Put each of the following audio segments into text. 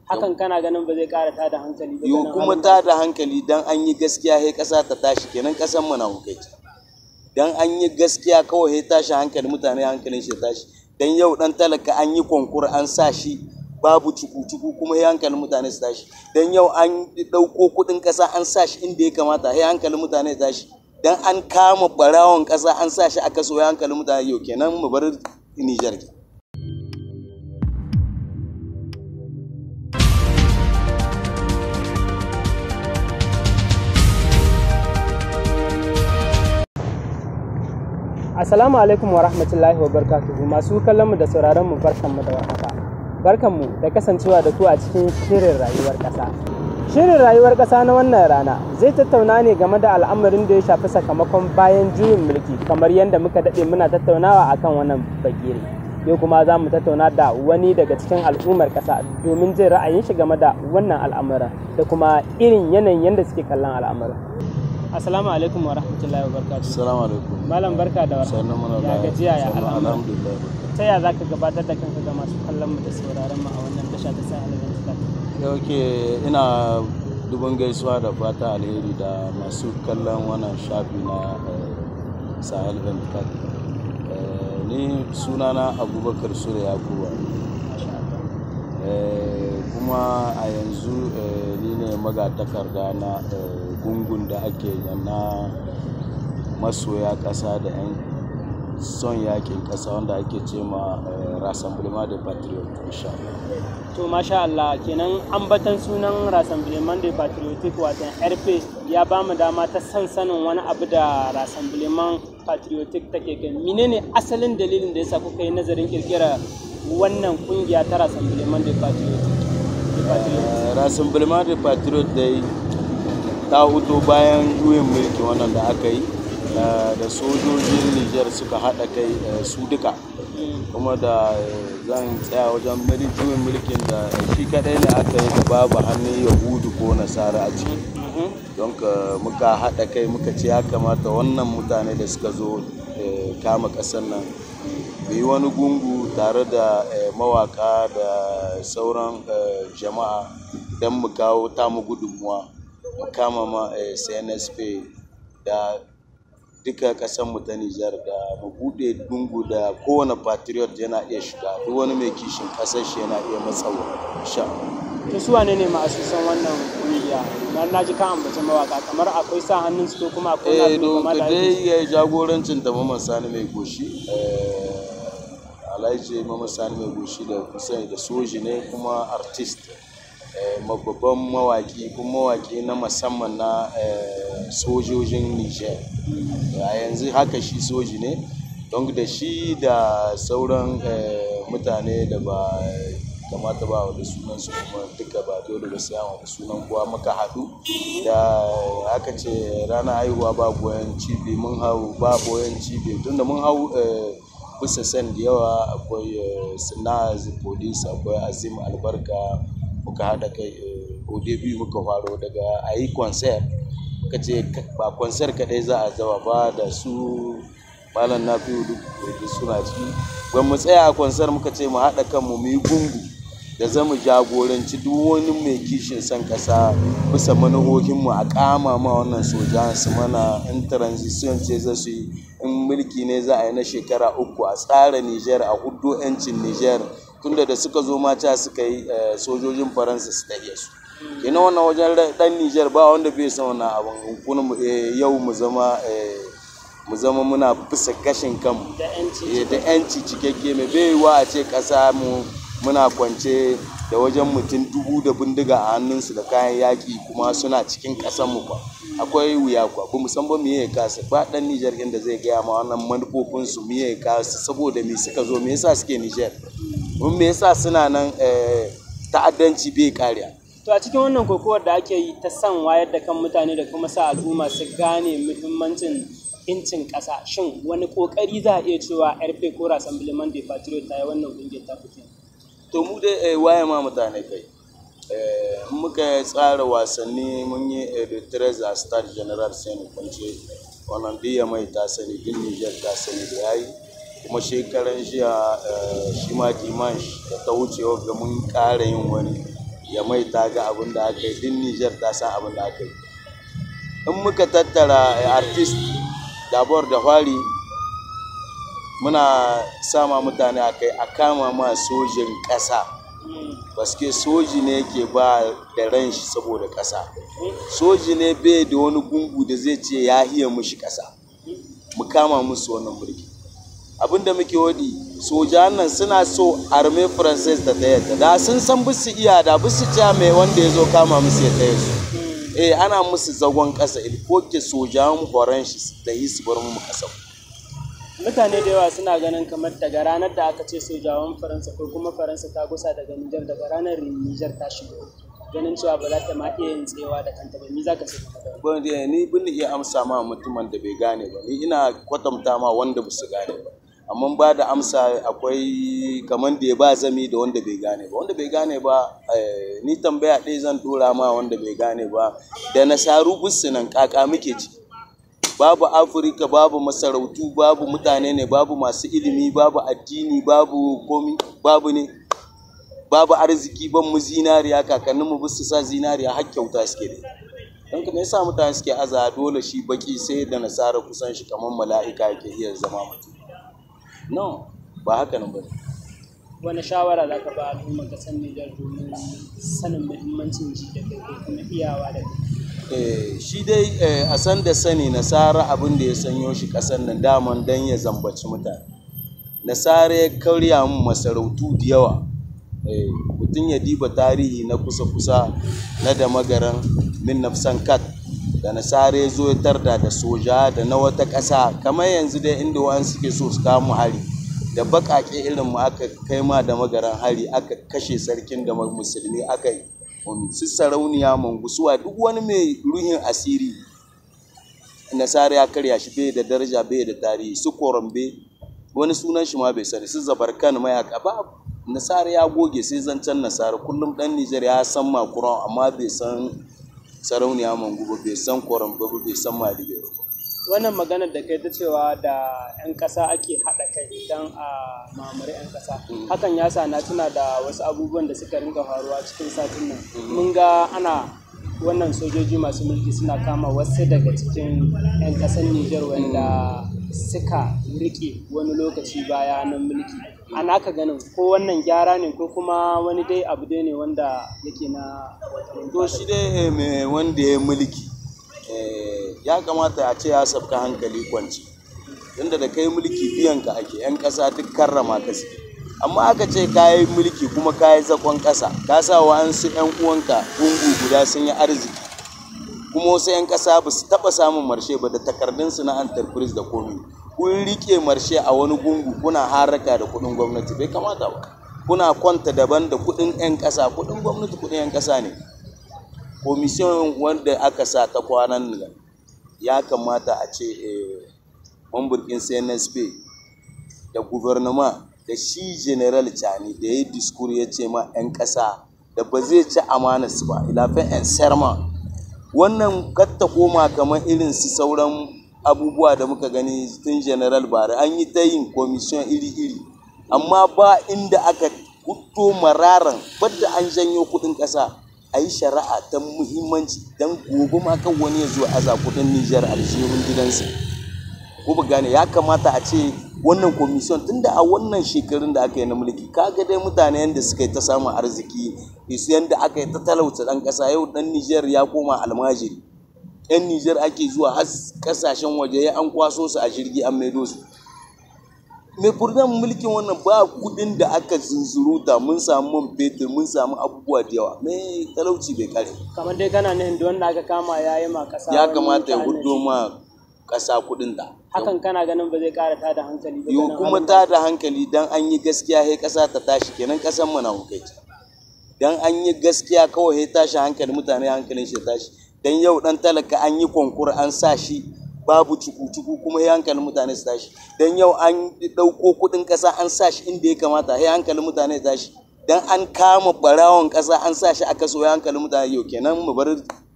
hakan kana ganin ba zai ƙara tada hankali ba? Yo kuma tada hankali dan an yi gaskiya sai ƙasa ta tashi, kenan ƙasan mu na hukai. Dan an yi gaskiya kawai sai tashi hankali, mutane hankalin shi tashi. Dan yau dan talaka an yi konkur an sa shi babu cuku-cuku kuma sai hankalin mutane su tashi. Dan yau an ɗauko kuɗin ƙasa an sa shi inda ya kamata sai hankalin mutane ya tashi. Dan an kama ɓarawon ƙasa an sa shi a kaso sai hankalin mutane, yau kenan mu bar Nijar. Assalamu alaikum wa rahmatullahi wa barakatuhu. Masu kallon mu da sauraron mu barkanmu da warhaka. Barkanmu da kasancewa da ku a cikin shirin rayuwar ƙasa. Shirin rayuwar ƙasa na wannan rana zai tattauna ne game da al'amarin da ya shafi sakamakon bayan juyin mulki, kamar yadda muka daɗe muna tattaunawa akan wannan bagire. Yau kuma za mu tattauna da wani daga cikin al'ummar ƙasa domin jin ra'ayin shi game da wannan al'amuran da kuma irin yanayin yadda suke kallon al'amuran. Assalamu alaikum wa rahmatullahi wa barakatuhu. Assalamu alaikum. Malam barka da warhaka. Ya gajiya ya alhamdulillah. Ta ya zaka gabatar da kanka ga masu kallon mu da sauraron mu a wannan tasha ta Sahel Event? Yauke ina dubin gaisuwa da fata alheri da masu kallon wannan shafi na Sahel Event. Ni sunana Abubakar Sule Yakuba. Kuma a yanzu ni ne magatakarda na gungun da ake na masoya ƙasa da 'yan son yakin ƙasa wanda ake ce ma Rassemblement des Patriotes, insha Allah. To masha Allah, kenan ambatan sunan Rassemblement des Patriotes watan RP ya ba mu dama ta sanin wani abu da Rassemblement Patriotic take gani. Menene asalin dalilin da yasa kuka yi nazarin kirkira wannan kungiya ta Rassemblement des Patriotes? Rassemblement des Patriotes dai ta huto bayan juyin mulki wannan da aka yi da sojojin Nijar suka haɗa kai su duka, kuma da zan tsaya wajen juyin mulkin da shi kaɗai ne aka yi da babu hannun Yahudu ko Nasara a ciki. Don muka haɗa kai muka ce ya kamata wannan mutane da suka zo kama ƙasar nan bai wani gungu tare da mawaka da sauran jama'a don mu kawo tamu gudunmuwa mu kama ma CNSP da duka ƙasarmu ta Nijar, da mu buɗe gungu da kowane patriot yana iya shiga, duk wani mai kishin ƙasar shi yana iya matsawa, insha Allah. To su wane ne ma'asusan wannan kungiya? Na ji ka ambaci mawaka, kamar akwai sa hannun su ko kuma akwai na biyu kamar da dai jagorancin da Mamman Sani Mai Goshi, Alhaji Mamman Sani Mai Goshi da kusan da soji ne kuma artist, babban mawaki kuma mawaki na musamman na sojojin Niger. A yanzu haka shi soji ne, don da shi da sauran mutane da ba kamata ba da sunan su kuma duka ba dole ba sai da sunan kowa muka haɗu da aka ce ranar haihuwa ba goyon cibi, mun hau ba goyon cibi tunda mun hau bisa san da yawa, akwai Sinaz Police, akwai Azim Albarka, muka haɗa kai biyu muka faro daga a yi concert, muka ce ba concert kaɗai za a zawa ba da su Malam Nafi'u duk suna ciki. Ban mu tsaya a concert muka ce mu haɗa kanmu mu yi gungu da zamu jagoranci duk wani mai kishin san ƙasa bisa manuhohinmu a kama ma wannan soja su mana in transition ce za su yi, in mulki ne za a yi na shekara 3 a tsara Niger, a hudu 'yancin Niger, tunda da suka zo mata suka yi sojojin Faransa su tahiya su. Kenan wannan wajen dan Niger ba wanda bai san wannan abin, kuma yau mu zama muna bisa gashin kanmu da 'yanci cikakke, mai baiwa a ce ƙasa mu muna kwance da wajen mutum 1000 da bindiga a hannunsu da kayan yaƙi kuma suna cikin ƙasanmu ba. Akwai wuya kuwa, ba mu san ba me ya kasa, ba ɗan Nijar inda zai gaya ma wannan manufofinsu me ya kasa, saboda me suka zo, me yasa suke Nijar, me yasa suna nan ta'addanci bai kariya. To a cikin wannan kokowar da ake yi ta san wayar da kan mutane da kuma sa al'umma su gane muhimmancin incin ƙasa, shin wani ƙoƙari za a iya cewa RP ko Rassemblement des Patriotes ta yi wannan ƙungiyar ta fito? To mu dai waye ma mutane kai, muka tsara wasanni mun yi Eritrea a Star General Sani Kwance, wannan diya mai ta sani, din Niger ta sani da yayi, kuma shekaran jiya shi ma Dimanche da ta wuce ga mun ƙara yin wani ya mai ta ga abin da aka yi, din Nijar ta san abin da aka yi. In muka tattara artist dabar da fari muna sama mutane a kai a kama ma sojin ƙasa, baske soji ne ke ba da ran shi saboda ƙasa, soji ne bai da wani gungu da zai ce ya hiya mushi ƙasa, mu kama musu wannan mulki. Abinda muke wadi sojan nan suna so arme frances ta yadda da sun san bisu iya da bisu ciya mai wanda ya zo kama musu ya taya su, ana musu zagon ƙasa ilkoke sojan horon shi da yi su bar mu ƙasa. Mutane da yawa suna ganin kamar daga ranar da aka ce sojawan Faransa ko kuma Faransa ta gusa daga Nijar, daga ranar Nijar ta shigo, ganin cewa ba za ta ma iya yin tsewa da kanta ba. Ni za ka ce ba ni bin iya amsa ma mutumin da bai gane ba, ni ina kwatanta ma wanda ba su gane ba, amma ba da amsa akwai kamar da ya ba zami da wanda bai gane ba. Wanda bai gane ba ni tambaya ɗaya zan tura ma wanda bai gane ba, da nasaru busu nan kaka muke ci, babu Afirka, babu masarautu, babu mutane ne, babu masu ilimi, babu addini, babu komi, babu ne, babu arziki, ban mu zinariya, kakanninmu bisu sa zinariya har kyauta suke da. Don kuma yasa mutane suke aza dole shi baki sai da nasara kusan shi kamar mala'ika yake iya zama mutum. No, ba haka nan ba ne. Wani shawara za ka ba al'ummar ƙasar Nijar domin sanin muhimmancin ji da kai kuma iyawa da kai? Shi dai a san da sani nasara abin da ya sanyo shi ƙasar nan daman don ya zambaci mutane. Nasara ya karya mu masarautu da yawa. Mutum ya diba tarihi na kusa-kusa na da magaran min nafsan kat da nasara ya zo ya tarda da soja da na wata ƙasa, kamar yanzu dai inda wa'an suke so su kama hari da baƙaƙe irin mu aka kai ma da magaran hari, aka kashe sarkin da musulmi, aka yi su sarauniya mangusuwa, duk wani mai ruhin asiri nasara ya karya shi, bai da daraja, bai da tarihi. Su korambe wani sunan shi ma bai sani, su zabarkan mayaka babu. Nasara ya goge sai zancen nasara, kullum dan Nijar ya san makuran amma bai san sarauniya mangu ba, bai san korambe ba, bai san malibe ba. Wannan maganar da kai ta cewa da 'yan ƙasa ake haɗa kai don a mamari 'yan ƙasa, hakan ya sa na tuna da wasu abubuwan da suka rinka faruwa cikin satin nan. Mun ga ana wannan sojoji masu mulki suna kama wasu daga cikin 'yan ƙasar Nijar wanda suka riƙe wani lokaci baya na mulki. Ana ka ganin ko wannan gyara ne ko kuma wani dai abu dai ne wanda yake na wata. To shi dai mai wanda ya mulki ya kamata a ce ya sabka hankali kwanci, inda da kai mulki biyan ka ake, 'yan ƙasa duk karrama ka suke. Amma aka ce ka yi mulki kuma ka yi zakon ƙasa, ka sa wa'ansu 'yan uwanka gungu guda sun yi arziki, kuma wasu 'yan ƙasa ba su taɓa samun marshe ba da takardunsu na enterprise da komi, kun riƙe marshe a wani gungu kuna haraka da kuɗin gwamnati, bai kamata ba. Kuna kwanta daban da kuɗin 'yan ƙasa, kuɗin gwamnati kuɗin 'yan ƙasa ne. Komisiyon wanda aka sa ta kwanan nan ya kamata a ce mamburkin CNSP da guvernema da shi general Chani da ya yi diskur ya ce ma 'yan ƙasa da ba zai ci amana su ba, ilafin 'yan serma wannan katta koma kamar irin su sauran abubuwa da muka gani tun general Bari, an yi ta yin komisiyon iri-iri amma ba inda aka huto mararan badda an janyo kuɗin ƙasa a yi shari'a ta muhimmanci don gobe ma kan wani ya zo aza kudin Nijar aljihun gidansa. Ko ba gane, ya kamata a ce wannan komisiyon tunda a wannan shekarun da aka yi na mulki kaga dai mutane yadda suka yi ta samun arziki, yadda aka yi ta talauta ɗan ƙasa, yau ɗan Nijar ya koma almajiri, 'yan Nijar ake zuwa har ƙasashen waje ya an kwaso su a jirgi an maido su. Mai furdan mulkin wannan ba kudin da aka zunzuruta, mun samu man fetur, mun samu abubuwa da yawa, mai talauci bai kare. Kamar dai kana nihin da wanda aka kama ya yi ma ƙasa, ya kamata ya hudo ma ƙasa kudin da. Hakan kana ganin ba zai ƙara tada hankali ba? Yo kuma tada hankali dan an yi gaskiya sai ƙasa ta tashi, kenan ƙasar mu na hukai. Dan an yi gaskiya kawai sai tashi hankali, mutane hankalin shi tashi. Dan yau dan talaka an yi konkur an sa shi babu cuku-cuku kuma sai hankalin mutane su tashi. Dan yau an ɗauko kuɗin ƙasa an sa shi inda ya kamata sai hankalin mutane tashi. Dan an kama ɓarawon ƙasa an sa shi a kaso sai hankalin mutane, yau kenan mu bar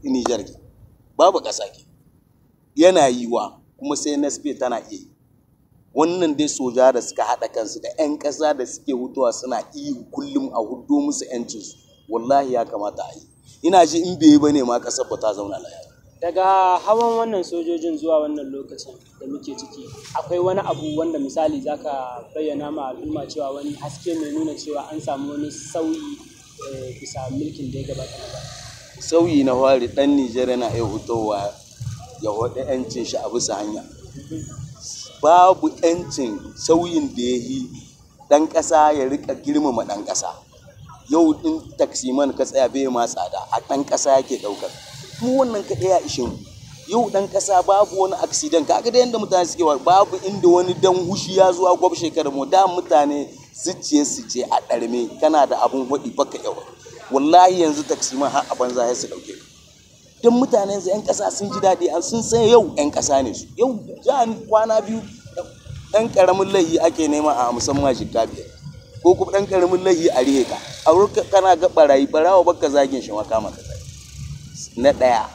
Nijar ke. Babu ƙasa ke. Yana yiwa kuma sai NSP tana iya. Wannan dai soja da suka haɗa kansu da 'yan ƙasa da suke hutuwa suna iyo kullum a hudo musu 'yancinsu. wallahi ya kamata a yi. Ina ji in bai yi ba ne ma ƙasar ba ta zauna lafiya. Daga hawan wannan sojojin zuwa wannan lokacin da muke ciki, akwai wani abu wanda misali zaka bayyana ma al'umma cewa wani haske mai nuna cewa an samu wani sauyi bisa mulkin da ya gabata na ba? Sauyi na fari, ɗan Nijar yana iya hutowa ya waɗa 'yancin shi a bisa hanya. Babu 'yancin sauyin da ya yi ɗan ƙasa ya riƙa girmama ɗan ƙasa. Yau ɗin taksiman ka tsaya bai ma tsada, a ɗan ƙasa yake ɗaukar. Mu wannan kaɗai ya ishe mu. Yau ɗan ƙasa babu wani accident, kaga da yadda mutane suke babu inda wani dan hushi ya zuwa gwab shekarar mu da mutane su ce a ɗarme kana da abun waɗi baka yawa. Wallahi yanzu taksiman har a banza ya su ɗauke. Don mutane yanzu 'yan ƙasa sun ji daɗi, sun san yau 'yan ƙasa ne su. Yau jihar kwana biyu ɗan ƙaramin laihi ake nema a musamman shika biyar, ko kuma ɗan ƙaramin laihi a rihe ka. A wurin kana ga ɓarawa baka zagin shi makama ka. Na ɗaya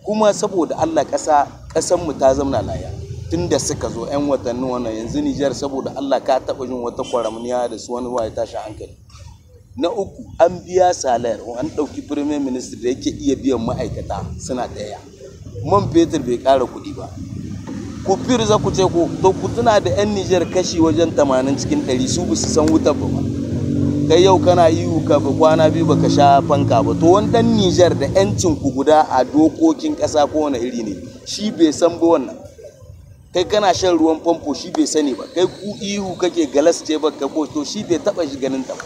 kuma saboda Allah ƙasanmu ta zamna laya tun da suka zo 'yan watanni wannan yanzu Nijar saboda Allah ka taɓa jin wata kwaramniya da su wani waye tashi hankali. Na uku an biya salayar, an ɗauki Premier Minister da yake iya biyan ma'aikata suna ɗaya. Man fetur bai ƙara kuɗi ba. Ku za ku ce ko to ku tuna da 'yan Nijar kashi wajen 80 cikin 100 su su san wutar ba. Kai yau kana ihu ka ba kwana biyu baka sha fanka ba, to wani dan Nijar da 'yancin ku guda a dokokin ƙasa ko wani iri ne shi bai san ba wannan. Kai kana shan ruwan famfo shi bai sani ba, kai ku ihu kake galas ce baka ko to shi bai taba shi ganin ta ba.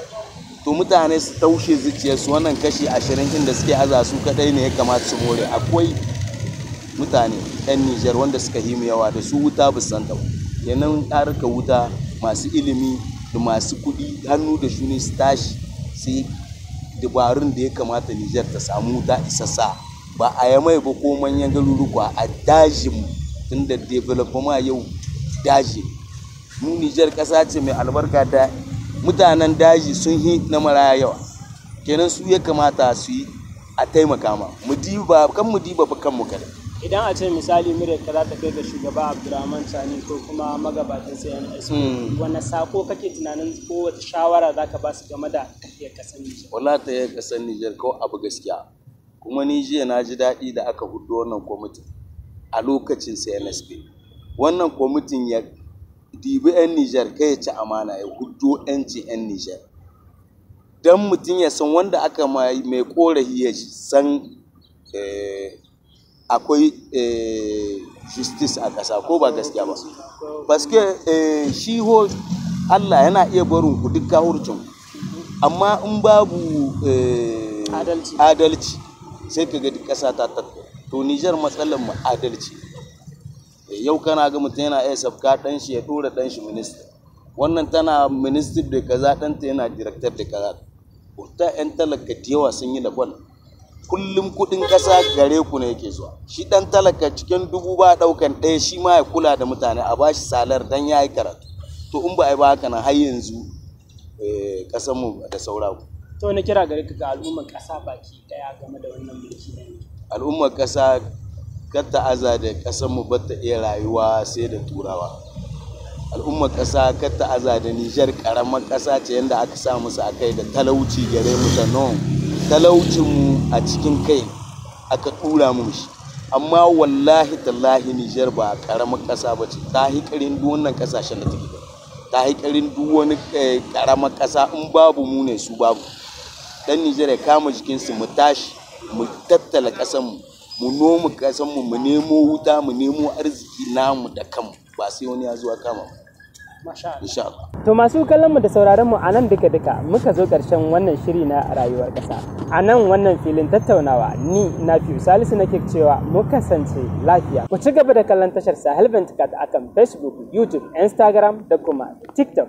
To mutane su taushe zuciyarsu, wannan kashi 20 inda suke aza su kadai ne ya kamata su more. Akwai mutane 'yan Nijar wanda suka himu yawa da su wuta ba san ta ba. Yanan harka wuta masu ilimi da masu kuɗi hannu da shuni su tashi sai dabarun da ya kamata Nijar ta samu wuta isassa ba a yamai ba ko manyan garuruwa a dajin tunda development yau daji. Mu Nijar ƙasa ce mai albarka da mutanen daji sun yi na maraya yawa, kenan su ya kamata su yi a taimaka ma mu diba ba kanmu kada. Idan a ce misali muryarka za ta kai ga shugaba Abdurrahman Chani ko kuma magabatan CNSP, wani sako kake tunanin ko wata shawara za ka ba su game da tafiyar ƙasar Nijar? Wala ta yi ƙasar Nijar kawai abu gaskiya. Kuma ni jiya na ji daɗi da aka hudu wannan kwamitin a lokacin CNSP. Wannan kwamitin ya dibi 'yan Nijar kai ya ci amana ya hudu 'yancin 'yan Nijar. Don mutum ya san wanda aka mai ƙorafi ya san akwai justice a ƙasa ko ba gaskiya ba. Paske shi ho Allah yana iya barin ku duk kahurcin, amma in babu adalci sai ka ga duk ƙasa ta tattara. To Nijar matsalar mu adalci. Yau kana ga mutum yana iya sabka ɗan shi ya ɗora ɗan shi minista, wannan tana minister da kaza ɗanta yana director da kaza. Ta 'yan talaka da yawa sun yi lakwal. Kullum kudin ƙasa gare ku ne yake zuwa. Shi dan talaka cikin 1000 ba daukan ɗaya shi ma ya kula da mutane a bashi salar dan yayi karatu. To in ba ai ba haka nan har yanzu ƙasar mu da saura. To ne kira gare ka ga al'ummar ƙasa baki daya game da wannan mulki ne. Al'ummar ƙasa kar ta aza da ƙasar mu ba ta iya rayuwa sai da turawa. Al'ummar ƙasa kar ta aza da Nijar ƙaramar ƙasa ce yanda aka sa musu akai da talauci gare mu ta non. Talaucinmu a cikin kai aka tura mu shi, amma wallahi tallahi Nijar ba karamar ƙasa ba ce, ta hikarin duk wannan ƙasashen da take da, ta hikarin duk wani karamar ƙasa. In babu mu ne su babu. Dan Nijar ya kama jikinsu mu tashi mu tattala ƙasanmu, mu noma ƙasanmu, mu nemo wuta, mu nemo arziki namu da kanmu, ba sai wani ya zo kama mu. Insha Allah. To masu kallon mu da sauraron mu a nan duka muka zo ƙarshen wannan shiri na rayuwar ƙasa. A nan wannan filin tattaunawa ni Nafiu Salisu nake cewa mu kasance lafiya. Ku ci gaba da kallon tashar Sahel 24 akan Facebook, YouTube, Instagram da kuma TikTok.